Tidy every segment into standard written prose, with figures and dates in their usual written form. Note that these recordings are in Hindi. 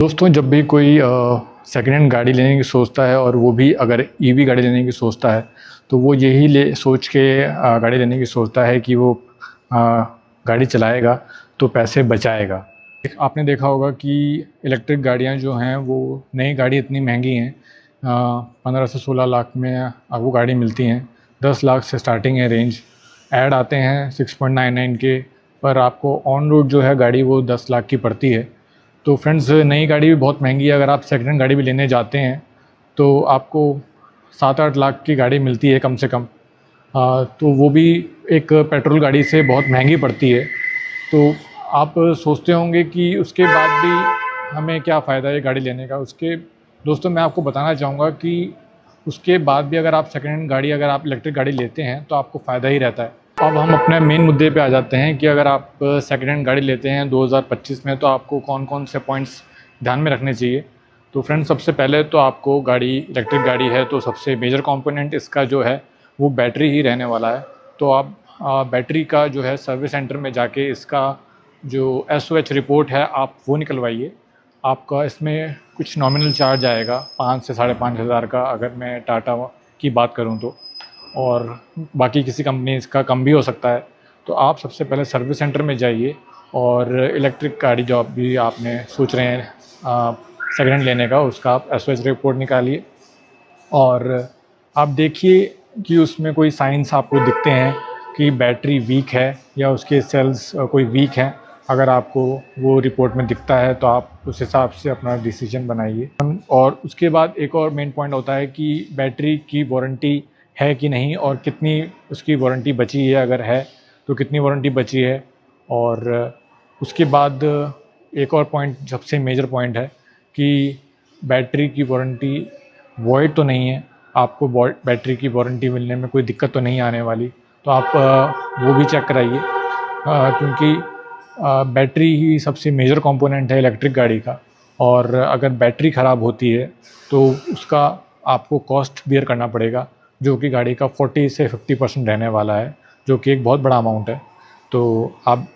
दोस्तों, जब भी कोई सेकेंड हैंड गाड़ी लेने की सोचता है और वो भी अगर ईवी गाड़ी लेने की सोचता है तो वो यही सोच के गाड़ी लेने की सोचता है कि वो अ, गाड़ी चलाएगा तो पैसे बचाएगा। आपने देखा होगा कि इलेक्ट्रिक गाड़ियाँ जो हैं वो नई गाड़ी इतनी महंगी हैं, 15 से 16 लाख में आपको गाड़ी मिलती हैं। 10 लाख से स्टार्टिंग है रेंज। ऐड आते हैं 6.99 के, पर आपको ऑन रोड जो है गाड़ी वो 10 लाख की पड़ती है। तो फ्रेंड्स, नई गाड़ी भी बहुत महंगी है। अगर आप सेकेंड हैंड गाड़ी भी लेने जाते हैं तो आपको 7-8 लाख की गाड़ी मिलती है कम से कम। तो वो भी एक पेट्रोल गाड़ी से बहुत महंगी पड़ती है। तो आप सोचते होंगे कि उसके बाद भी हमें क्या फ़ायदा है गाड़ी लेने का। उसके दोस्तों, मैं आपको बताना चाहूँगा कि उसके बाद भी अगर आप सेकेंड हैंड गाड़ी, अगर आप इलेक्ट्रिक गाड़ी लेते हैं तो आपको फ़ायदा ही रहता है। अब हम अपने मेन मुद्दे पे आ जाते हैं कि अगर आप सेकेंड हैंड गाड़ी लेते हैं 2025 में तो आपको कौन कौन से पॉइंट्स ध्यान में रखने चाहिए। तो फ्रेंड्स, सबसे पहले तो आपको गाड़ी इलेक्ट्रिक गाड़ी है तो सबसे मेजर कंपोनेंट इसका जो है वो बैटरी ही रहने वाला है। तो आप बैटरी का जो है सर्विस सेंटर में जाके इसका जो SOH रिपोर्ट है आप वो निकलवाइए। आपका इसमें कुछ नॉमिनल चार्ज आएगा 5 से 5,500 का, अगर मैं टाटा की बात करूं तो, और बाकी किसी कंपनी इसका कम भी हो सकता है। तो आप सबसे पहले सर्विस सेंटर में जाइए और इलेक्ट्रिक गाड़ी जो भी आपने सोच रहे हैं सेकेंड हैंड लेने का, उसका आप SOH रिपोर्ट निकालिए और आप देखिए कि उसमें कोई साइंस आपको दिखते हैं कि बैटरी वीक है या उसके सेल्स कोई वीक हैं। अगर आपको वो रिपोर्ट में दिखता है तो आप उस हिसाब से अपना डिसीजन बनाइए। और उसके बाद एक और मेन पॉइंट होता है कि बैटरी की वारंटी है कि नहीं और कितनी उसकी वारंटी बची है, अगर है तो कितनी वारंटी बची है। और उसके बाद एक और पॉइंट, सबसे मेजर पॉइंट है कि बैटरी की वारंटी वॉइड तो नहीं है, आपको बैटरी की वारंटी मिलने में कोई दिक्कत तो नहीं आने वाली। तो आप वो भी चेक कराइए, क्योंकि बैटरी ही सबसे मेजर कंपोनेंट है इलेक्ट्रिक गाड़ी का। और अगर बैटरी ख़राब होती है तो उसका आपको कॉस्ट बियर करना पड़ेगा, जो कि गाड़ी का 40 से 50% रहने वाला है, जो कि एक बहुत बड़ा अमाउंट है। तो आप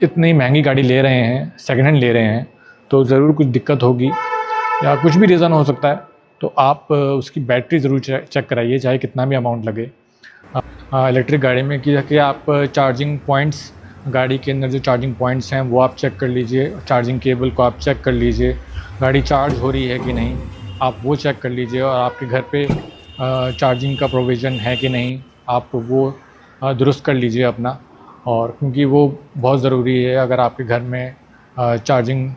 इतनी महंगी गाड़ी ले रहे हैं, सेकेंड हैंड ले रहे हैं, तो ज़रूर कुछ दिक्कत होगी या कुछ भी रीज़न हो सकता है। तो आप उसकी बैटरी ज़रूर चेक कराइए, चाहे कितना भी अमाउंट लगे। इलेक्ट्रिक गाड़ी में कि आप चार्जिंग पॉइंट्स, गाड़ी के अंदर जो चार्जिंग पॉइंट्स हैं वो आप चेक कर लीजिए। चार्जिंग केबल को आप चेक कर लीजिए, गाड़ी चार्ज हो रही है कि नहीं आप वो चेक कर लीजिए। और आपके घर पे चार्जिंग का प्रोविज़न है कि नहीं आप वो दुरुस्त कर लीजिए अपना। और क्योंकि वो बहुत ज़रूरी है, अगर आपके घर में चार्जिंग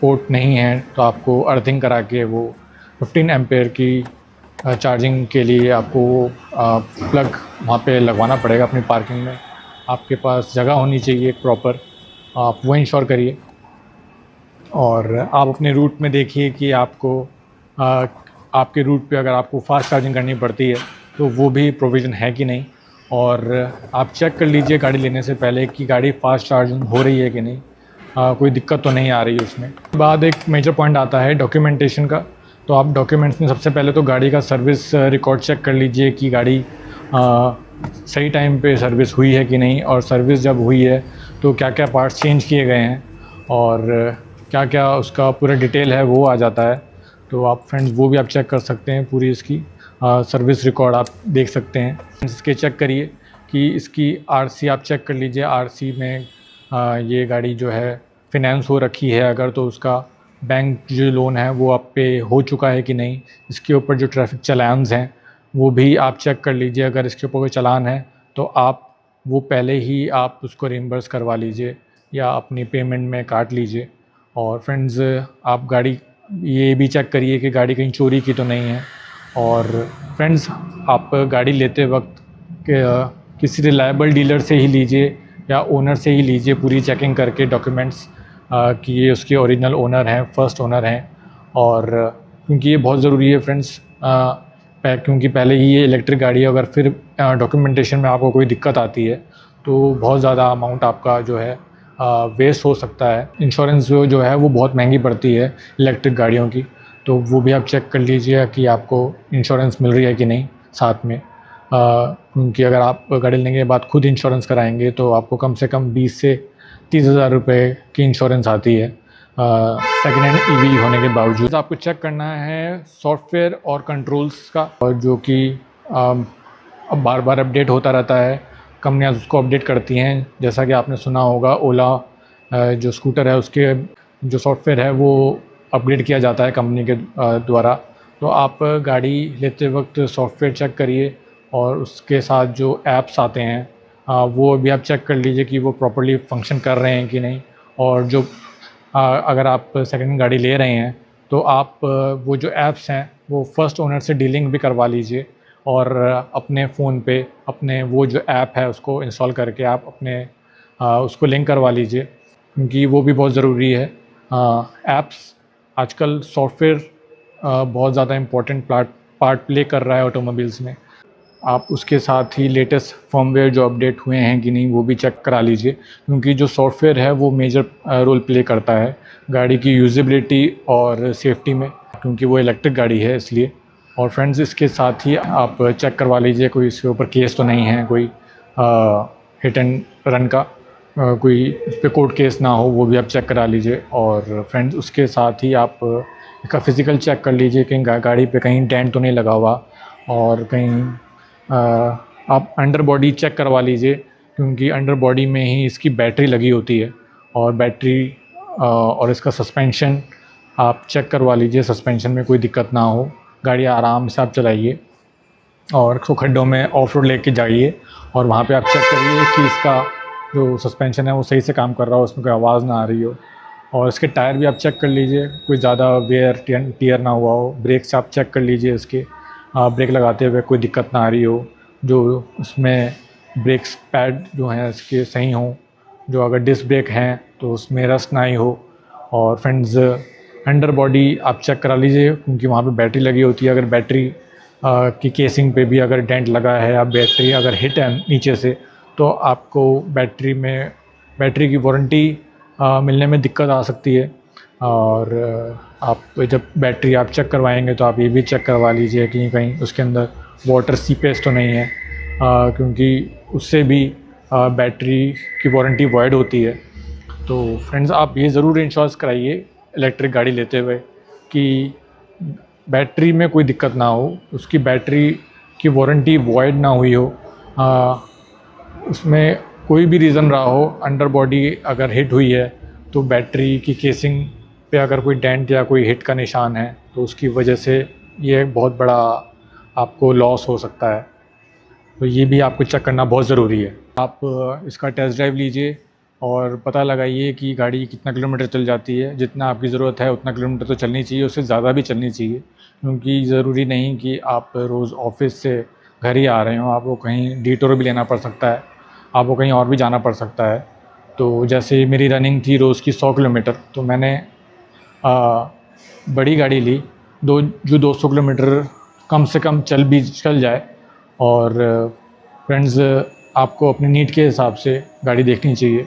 पोर्ट नहीं है तो आपको अर्थिंग करा के वो 15 एम्पेयर की चार्जिंग के लिए आपको प्लग वहाँ पे लगवाना पड़ेगा अपनी पार्किंग में। आपके पास जगह होनी चाहिए प्रॉपर, आप वो इंश्योर करिए। और आप अपने रूट में देखिए कि आपको आपके रूट पे अगर आपको फ़ास्ट चार्जिंग करनी पड़ती है तो वो भी प्रोविज़न है कि नहीं। और आप चेक कर लीजिए गाड़ी लेने से पहले कि गाड़ी फ़ास्ट चार्जिंग हो रही है कि नहीं, कोई दिक्कत तो नहीं आ रही है उसमें। बाद एक मेजर पॉइंट आता है डॉक्यूमेंटेशन का। तो आप डॉक्यूमेंट्स में सबसे पहले तो गाड़ी का सर्विस रिकॉर्ड चेक कर लीजिए कि गाड़ी सही टाइम पे सर्विस हुई है कि नहीं, और सर्विस जब हुई है तो क्या क्या पार्ट्स चेंज किए गए हैं और क्या क्या उसका पूरा डिटेल है वो आ जाता है। तो आप फ्रेंड्स वो भी आप चेक कर सकते हैं, पूरी इसकी सर्विस रिकॉर्ड आप देख सकते हैं। इसके चेक करिए कि इसकी RC आप चेक कर लीजिए। RC में ये गाड़ी जो है फिनेंस हो रखी है अगर, तो उसका बैंक जो लोन है वो आप पे हो चुका है कि नहीं। इसके ऊपर जो ट्रैफिक चालान्स हैं वो भी आप चेक कर लीजिए। अगर इसके ऊपर कोई चालान है तो आप वो पहले ही आप उसको रिम्बर्स करवा लीजिए या अपनी पेमेंट में काट लीजिए। और फ्रेंड्स, आप गाड़ी ये भी चेक करिए कि गाड़ी कहीं चोरी की तो नहीं है। और फ्रेंड्स, आप गाड़ी लेते वक्त किसी रिलायबल डीलर से ही लीजिए या ओनर से ही लीजिए, पूरी चेकिंग करके डॉक्यूमेंट्स कि ये उसके ओरिजिनल ओनर हैं, फर्स्ट ओनर हैं। और क्योंकि ये बहुत ज़रूरी है फ्रेंड्स, क्योंकि पहले ही ये इलेक्ट्रिक गाड़ी है, अगर फिर डॉक्यूमेंटेशन में आपको कोई दिक्कत आती है तो बहुत ज़्यादा अमाउंट आपका जो है वेस्ट हो सकता है। इंश्योरेंस जो है वो बहुत महंगी पड़ती है इलेक्ट्रिक गाड़ियों की, तो वो भी आप चेक कर लीजिए कि आपको इंश्योरेंस मिल रही है कि नहीं साथ में। क्योंकि अगर आप गाड़ी लेने के बाद खुद इंश्योरेंस कराएंगे तो आपको कम से कम 20 से 30 हज़ार रुपये की इंश्योरेंस आती है। सेकेंड हैंड ईवी होने के बावजूद। तो आपको चेक करना है सॉफ्टवेयर और कंट्रोल्स का, और जो कि अब बार बार अपडेट होता रहता है। कंपनियाँ उसको अपडेट करती हैं। जैसा कि आपने सुना होगा, ओला जो स्कूटर है उसके जो सॉफ्टवेयर है वो अपग्रेड किया जाता है कंपनी के द्वारा। तो आप गाड़ी लेते वक्त सॉफ्टवेयर चेक करिए, और उसके साथ जो ऐप्स आते हैं वो भी आप चेक कर लीजिए कि वो प्रॉपर्ली फंक्शन कर रहे हैं कि नहीं। और जो अगर आप सेकंड हैंड गाड़ी ले रहे हैं तो आप वो जो ऐप्स हैं वो फर्स्ट ओनर से डीलिंग भी करवा लीजिए, और अपने फ़ोन पे अपने वो जो ऐप है उसको इंस्टॉल करके आप अपने उसको लिंक करवा लीजिए, क्योंकि वो भी बहुत ज़रूरी है। ऐप्स आजकल सॉफ्टवेयर बहुत ज़्यादा इम्पोर्टेंट पार्ट प्ले कर रहा है ऑटोमोबाइल्स में। आप उसके साथ ही लेटेस्ट फर्मवेयर जो अपडेट हुए हैं कि नहीं वो भी चेक करा लीजिए, क्योंकि जो सॉफ्टवेयर है वो मेजर रोल प्ले करता है गाड़ी की यूजेबिलिटी और सेफ्टी में, क्योंकि वो इलेक्ट्रिक गाड़ी है इसलिए। और फ्रेंड्स, इसके साथ ही आप चेक करवा लीजिए कोई इसके ऊपर केस तो नहीं है, कोई हिट एंड रन का कोई इस पर कोर्ट केस ना हो, वो भी आप चेक करा लीजिए। और फ्रेंड्स, उसके साथ ही आप इसका फ़िज़िकल चेक कर लीजिए कहीं गाड़ी पे कहीं डेंट तो नहीं लगा हुआ, और कहीं आप अंडर बॉडी चेक करवा लीजिए, क्योंकि अंडर बॉडी में ही इसकी बैटरी लगी होती है। और बैटरी और इसका सस्पेंशन आप चेक करवा लीजिए, सस्पेंशन में कोई दिक्कत ना हो। गाड़ी आराम से आप चलाइए और इसको खड्डों में ऑफ रोड लेके जाइए, और वहाँ पे आप चेक करिए कि इसका जो सस्पेंशन है वो सही से काम कर रहा हो, उसमें कोई आवाज़ ना आ रही हो। और इसके टायर भी आप चेक कर लीजिए, कोई ज़्यादा वेयर टियर ना हुआ हो। ब्रेक्स आप चेक कर लीजिए इसके, ब्रेक लगाते हुए कोई दिक्कत ना आ रही हो, जो उसमें ब्रेक्स पैड जो हैं इसके सही हों, जो अगर डिस्क ब्रेक हैं तो उसमें रस्ट ना ही हो। और फ्रेंड्स, अंडर बॉडी आप चेक करा लीजिए, क्योंकि वहाँ पे बैटरी लगी होती है। अगर बैटरी की केसिंग पे भी अगर डेंट लगा है या बैटरी अगर हिट है नीचे से, तो आपको बैटरी की वारंटी मिलने में दिक्कत आ सकती है। और आप जब बैटरी आप चेक करवाएंगे तो आप ये भी चेक करवा लीजिए कि कहीं उसके अंदर वाटर सीपेज तो नहीं है, क्योंकि उससे भी बैटरी की वारंटी वॉइड होती है। तो फ्रेंड्स, आप ये ज़रूर इंश्योरेंस कराइए इलेक्ट्रिक गाड़ी लेते हुए कि बैटरी में कोई दिक्कत ना हो, उसकी बैटरी की वारंटी वॉइड ना हुई हो, उसमें कोई भी रीज़न रहा हो, अंडर बॉडी अगर हिट हुई है तो बैटरी की केसिंग पे अगर कोई डेंट या कोई हिट का निशान है तो उसकी वजह से ये बहुत बड़ा आपको लॉस हो सकता है। तो ये भी आपको चेक करना बहुत ज़रूरी है। आप इसका टेस्ट ड्राइव लीजिए और पता लगाइए कि गाड़ी कितना किलोमीटर चल जाती है। जितना आपकी ज़रूरत है उतना किलोमीटर तो चलनी चाहिए, उससे ज़्यादा भी चलनी चाहिए, क्योंकि ज़रूरी नहीं कि आप रोज़ ऑफिस से घर ही आ रहे हो, आपको कहीं डिटूर भी लेना पड़ सकता है, आपको कहीं और भी जाना पड़ सकता है। तो जैसे मेरी रनिंग थी रोज़ की 100 किलोमीटर, तो मैंने बड़ी गाड़ी ली जो 200 किलोमीटर कम से कम चल जाए। और फ्रेंड्स, आपको अपनी नीड के हिसाब से गाड़ी देखनी चाहिए,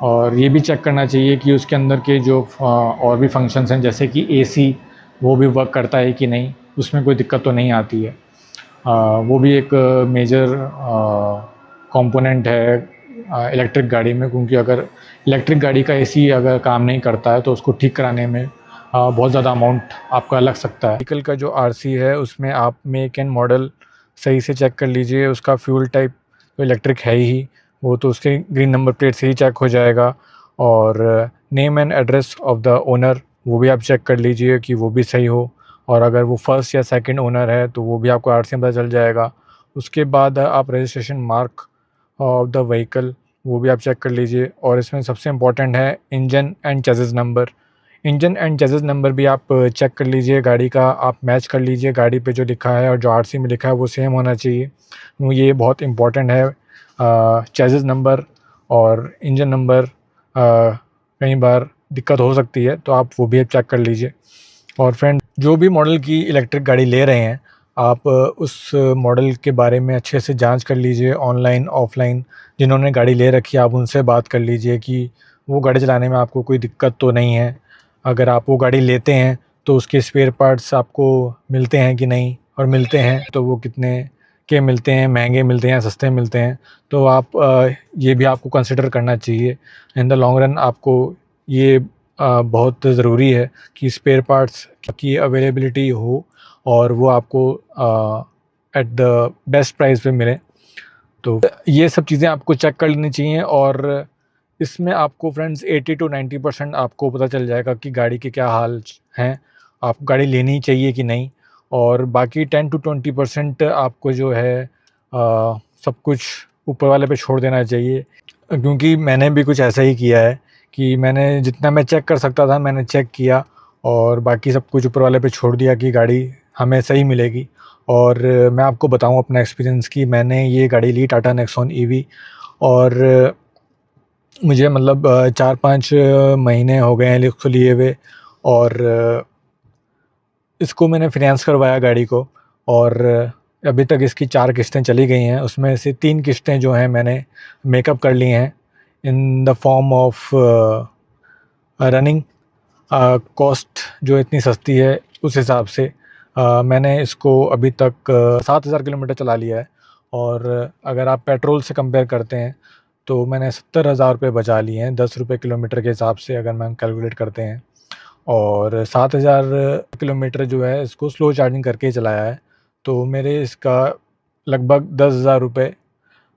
और ये भी चेक करना चाहिए कि उसके अंदर के जो और भी फंक्शंस हैं, जैसे कि एसी, वो भी वर्क करता है कि नहीं, उसमें कोई दिक्कत तो नहीं आती है। वो भी एक मेजर कंपोनेंट है इलेक्ट्रिक गाड़ी में, क्योंकि अगर इलेक्ट्रिक गाड़ी का एसी अगर काम नहीं करता है तो उसको ठीक कराने में बहुत ज़्यादा अमाउंट आपका लग सकता है। व्हीकल का जो आरसी है उसमें आप मेक एंड मॉडल सही से चेक कर लीजिए। उसका फ्यूल टाइप तो इलेक्ट्रिक है ही, वो तो उसके ग्रीन नंबर प्लेट से ही चेक हो जाएगा। और name and address of the owner, वो भी आप चेक कर लीजिए कि वो भी सही हो, और अगर वो फर्स्ट या सेकंड ओनर है तो वो भी आपको आरसी में पता चल जाएगा। उसके बाद आप registration mark of the vehicle, वो भी आप चेक कर लीजिए। और इसमें सबसे इम्पॉर्टेंट है engine and chassis number. Engine and chassis number भी आप चेक कर लीजिए, गाड़ी का आप मैच कर लीजिए, गाड़ी पे जो लिखा है और जो आरसी में लिखा है वो सेम होना चाहिए। ये बहुत इम्पॉर्टेंट है। चेसिस नंबर और इंजन नंबर कई बार दिक्कत हो सकती है, तो आप वो भी चेक कर लीजिए। और फ्रेंड, जो भी मॉडल की इलेक्ट्रिक गाड़ी ले रहे हैं, आप उस मॉडल के बारे में अच्छे से जांच कर लीजिए, ऑनलाइन ऑफलाइन। जिन्होंने गाड़ी ले रखी है आप उनसे बात कर लीजिए कि वो गाड़ी चलाने में आपको कोई दिक्कत तो नहीं है। अगर आप वो गाड़ी लेते हैं तो उसके स्पेयर पार्ट्स आपको मिलते हैं कि नहीं, और मिलते हैं तो वो कितने के मिलते हैं, महंगे मिलते हैं या सस्ते मिलते हैं। तो आप ये भी आपको कंसिडर करना चाहिए। इन द लॉन्ग रन आपको ये बहुत ज़रूरी है कि स्पेयर पार्ट्स की अवेलेबिलिटी हो और वो आपको एट द बेस्ट प्राइस पे मिले। तो ये सब चीज़ें आपको चेक कर लेनी चाहिए और इसमें आपको फ्रेंड्स 80 टू 90% आपको पता चल जाएगा कि गाड़ी के क्या हाल हैं, आपको गाड़ी लेनी चाहिए कि नहीं। और बाकी 10 टू 20% आपको जो है सब कुछ ऊपर वाले पे छोड़ देना चाहिए, क्योंकि मैंने भी कुछ ऐसा ही किया है कि मैंने जितना मैं चेक कर सकता था मैंने चेक किया और बाकी सब कुछ ऊपर वाले पे छोड़ दिया कि गाड़ी हमें सही मिलेगी। और मैं आपको बताऊं अपना एक्सपीरियंस कि मैंने ये गाड़ी ली टाटा नेक्सॉन ईवी और मुझे मतलब 4-5 महीने हो गए हैं इसको लिए हुए और इसको मैंने फ़ाइनेंस करवाया गाड़ी को और अभी तक इसकी 4 किस्तें चली गई हैं। उसमें से 3 किस्तें जो हैं मैंने मेकअप कर ली हैं in the form of running cost जो इतनी सस्ती है उस हिसाब से मैंने इसको अभी तक 7,000 किलोमीटर चला लिया है। और अगर आप पेट्रोल से कंपेयर करते हैं तो मैंने 70,000 रुपये बचा लिए हैं 10 रुपये किलोमीटर के हिसाब से अगर हम कैलकुलेट करते हैं। और 7,000 किलोमीटर जो है इसको स्लो चार्जिंग करके ही चलाया है, तो मेरे इसका लगभग 10,000 रुपये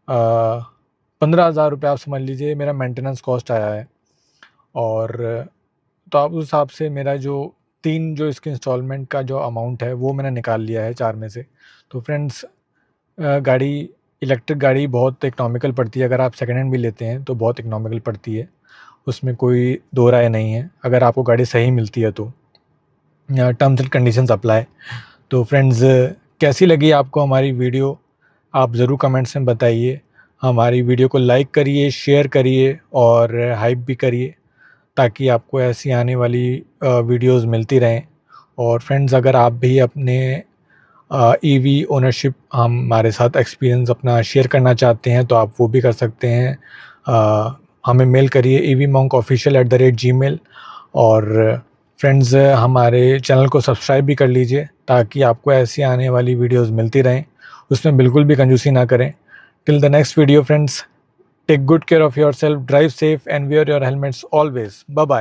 15,000 रुपये आप समझ लीजिए मेरा मेंटेनेंस कॉस्ट आया है। और तो आप उस हिसाब से मेरा जो 3 जो इसके इंस्टॉलमेंट का जो अमाउंट है वो मैंने निकाल लिया है 4 में से। तो फ्रेंड्स गाड़ी इलेक्ट्रिक गाड़ी बहुत इकोनॉमिकल पड़ती है, अगर आप सेकेंड हैंड भी लेते हैं तो बहुत इकोनॉमिकल पड़ती है, उसमें कोई दो राय नहीं है अगर आपको गाड़ी सही मिलती है तो। Terms and conditions apply. तो फ्रेंड्स कैसी लगी आपको हमारी वीडियो आप ज़रूर कमेंट्स में बताइए। हमारी वीडियो को लाइक करिए, शेयर करिए और हाइप भी करिए ताकि आपको ऐसी आने वाली वीडियोस मिलती रहें। और फ्रेंड्स अगर आप भी अपने ईवी ओनरशिप हमारे साथ एक्सपीरियंस अपना शेयर करना चाहते हैं तो आप वो भी कर सकते हैं। हमें मेल करिए evmonkofficial@gmail। और फ्रेंड्स हमारे चैनल को सब्सक्राइब भी कर लीजिए ताकि आपको ऐसी आने वाली वीडियोस मिलती रहें, उसमें बिल्कुल भी कंजूसी ना करें। Till the next video friends, take good care of yourself, drive safe and wear your helmets always. Bye bye.